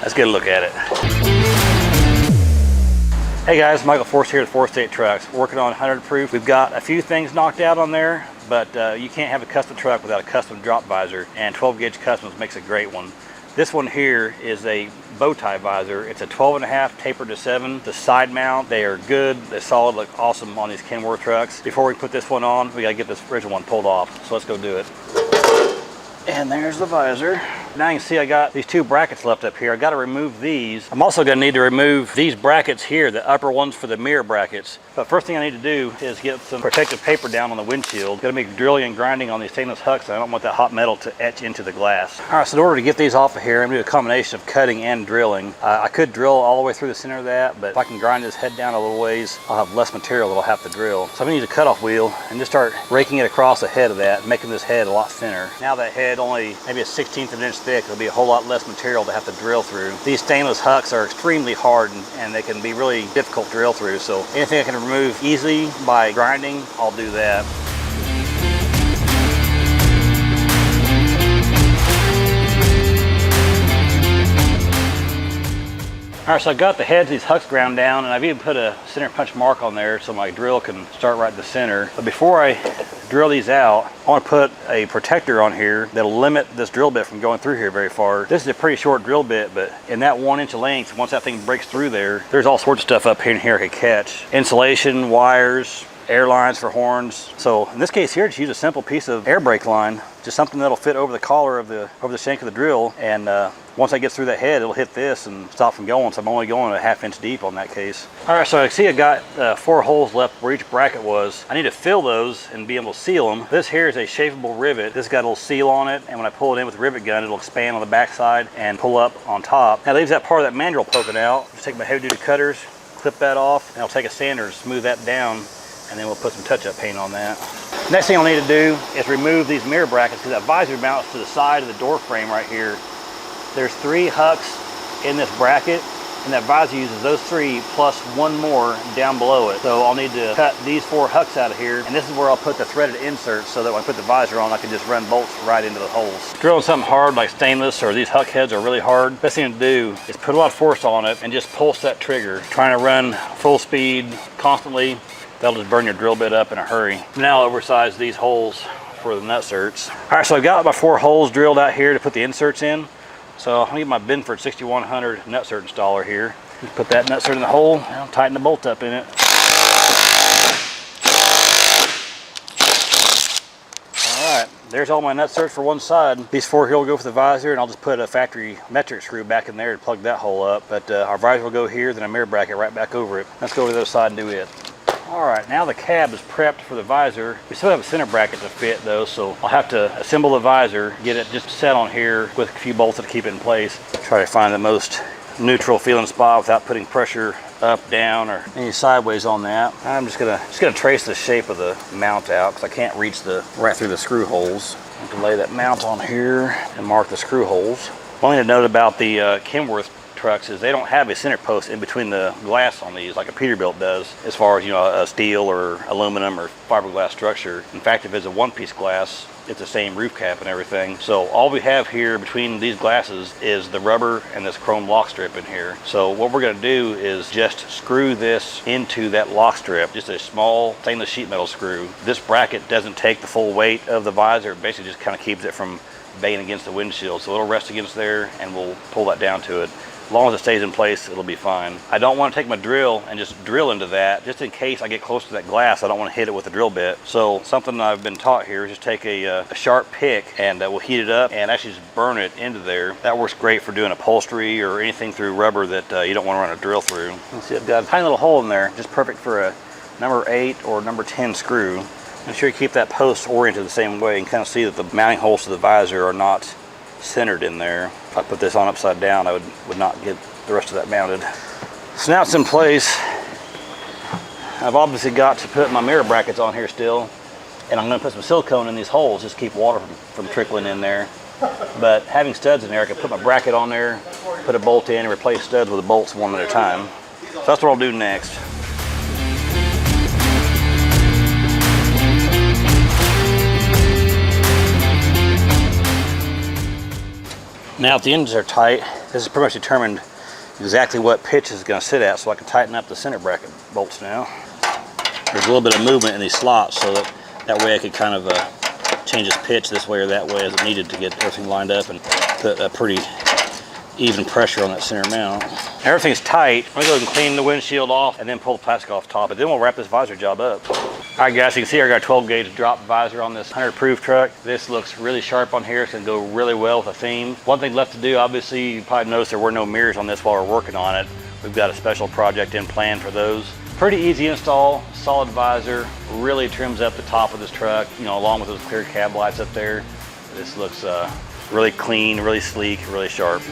Let's get a look at it. Hey guys, Michael Forst here at Forst State Trucks, working on 100 proof. We've got a few things knocked out on there, but you can't have a custom truck without a custom drop visor, and 12 gauge customs makes a great one. This one here is a Bowtie visor. It's a 12.5 tapered to 7. The side mount, they are good. They're solid, look awesome on these Kenworth trucks. Before we put this one on, we gotta get this original one pulled off. So let's go do it. And there's the visor. Now you can see I got these two brackets left up here. I got to remove these. I'm also going to need to remove these brackets here, the upper ones for the mirror brackets. But first thing I need to do is get some protective paper down on the windshield. Going to be drilling and grinding on these stainless hucks. I don't want that hot metal to etch into the glass. All right, so in order to get these off of here, I'm going to do a combination of cutting and drilling. I could drill all the way through the center of that, but if I can grind this head down a little ways, I'll have less material that I'll have to drill. So I'm going to use a cutoff wheel and just start raking it across the head of that, making this head a lot thinner. Now that head only maybe a 1/16 of an inch thick, it'll be a whole lot less material to have to drill through. These stainless hucks are extremely hard and they can be really difficult to drill through. So anything I can remove easily by grinding, I'll do that. All right, so I got the heads of these hucks ground down, and I've even put a center punch mark on there so my drill can start right in the center. But before I drill these out, I want to put a protector on here that'll limit this drill bit from going through here very far. This is a pretty short drill bit, but in that 1 inch of length, once that thing breaks through there, there's all sorts of stuff up here and here I could catch. Insulation, wires, air lines for horns. So in this case here, just use a simple piece of air brake line, just something that'll fit over the collar of the shank of the drill, and once I get through that head, it'll hit this and stop from going. So I'm only going a 1/2 inch deep on that case. All right, so I see I got 4 holes left where each bracket was. I need to fill those and be able to seal them. This here is a shapeable rivet. This got a little seal on it, and when I pull it in with the rivet gun, it'll expand on the back side and pull up on top. That leaves that part of that mandrel poking out. Just take my heavy duty cutters, clip that off, and I'll take a sander and smooth that down, and then we'll put some touch-up paint on that. Next thing I'll need to do is remove these mirror brackets, because that visor mounts to the side of the door frame right here. There's 3 hucks in this bracket, and that visor uses those 3 plus 1 more down below it. So I'll need to cut these 4 hucks out of here, and this is where I'll put the threaded inserts so that when I put the visor on, I can just run bolts right into the holes. Drilling something hard like stainless or these huck heads are really hard. Best thing to do is put a lot of force on it and just pulse that trigger. Trying to run full speed constantly, that'll just burn your drill bit up in a hurry. Now I'll oversize these holes for the nutserts. All right, so I've got my 4 holes drilled out here to put the inserts in. So I'm gonna get my Benford 6100 nutsert installer here. Just put that nutsert in the hole and I'll tighten the bolt up in it. All right, there's all my nutserts for one side. These 4 here will go for the visor, and I'll just put a factory metric screw back in there to plug that hole up. But our visor will go here, then a mirror bracket right back over it. Let's go to the other side and do it. All right, now the cab is prepped for the visor. We still have a center bracket to fit though, so I'll have to assemble the visor, get it just set on here with a few bolts to keep it in place. Try to find the most neutral feeling spot without putting pressure up, down, or any sideways on that. I'm just gonna trace the shape of the mount out because I can't reach right through the screw holes. I can lay that mount on here and mark the screw holes. One thing to note about the Kenworth trucks is they don't have a center post in between the glass on these like a Peterbilt does, as far as, you know, a steel or aluminum or fiberglass structure. In fact, if it's a one-piece glass, it's the same roof cap and everything. So all we have here between these glasses is the rubber and this chrome lock strip in here. So what we're going to do is just screw this into that lock strip, just a small stainless sheet metal screw. This bracket doesn't take the full weight of the visor. It basically just kind of keeps it from banging against the windshield. So it'll rest against there and we'll pull that down to it. As long as it stays in place, it'll be fine. I don't want to take my drill and just drill into that, just in case I get close to that glass. I don't want to hit it with a drill bit. So something I've been taught here is just take a sharp pick and we'll heat it up and actually just burn it into there. That works great for doing upholstery or anything through rubber that you don't want to run a drill through. Let's see, I've got a tiny little hole in there, just perfect for a number 8 or number 10 screw. Make sure you keep that post oriented the same way and kind of see that the mounting holes to the visor are not centered in there. If I put this on upside down, I would not get the rest of that mounted. So now it's in place. I've obviously got to put my mirror brackets on here still, and I'm going to put some silicone in these holes just to keep water from trickling in there. But having studs in there, I can put my bracket on there, put a bolt in, and replace studs with the bolts one at a time. So that's what I'll do next. Now that the ends are tight, This is pretty much determined exactly what pitch is going to sit at, so I can tighten up the center bracket bolts now. There's a little bit of movement in these slots, so that way I could kind of change its pitch this way or that way as it needed to get everything lined up and put a pretty even pressure on that center mount. Everything's tight. I'm gonna go ahead and clean the windshield off and then pull the plastic off top, but then we'll wrap this visor job up. All right guys, you can see I got a 12 gauge drop visor on this 100 proof truck. This looks really sharp on here. It's gonna go really well with the theme. One thing left to do, obviously, you probably noticed there were no mirrors on this while we're working on it. We've got a special project in plan for those. Pretty easy install, solid visor, really trims up the top of this truck, you know, along with those clear cab lights up there. This looks really clean, really sleek, really sharp.